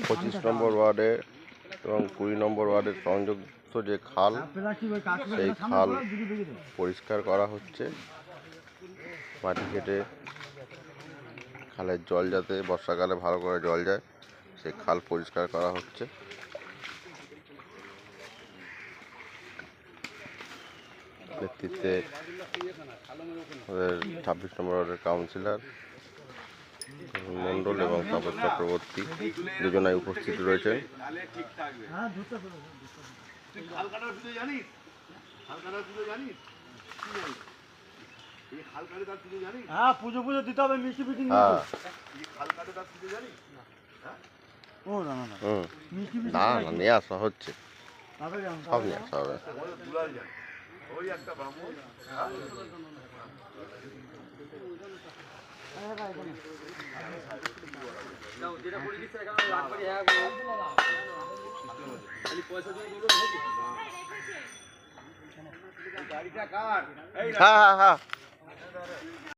25 নম্বর ওয়ার্ডে এবং 20 নম্বর ওয়ার্ডের সংযুক্ত যে খাল, সেই খাল পরিষ্কার করা হচ্ছে। মাটি কেটে খালের জল যাতে বর্ষাকালে ভালো করে জল যায়, সেই খাল পরিষ্কার করা হচ্ছে। নেতৃত্বে 26 নম্বর ওয়ার্ডের কাউন্সিলর মন্ডল এবং তাপস চক্রবর্তী দুজনাই উপস্থিত রয়েছেন। পুজো পুজো দিতে হবে, মিষ্টি পিঠি না নিয়ে আসা হচ্ছে, সব নিয়ে আসা হবে। হ্যাঁ হ্যাঁ হ্যাঁ।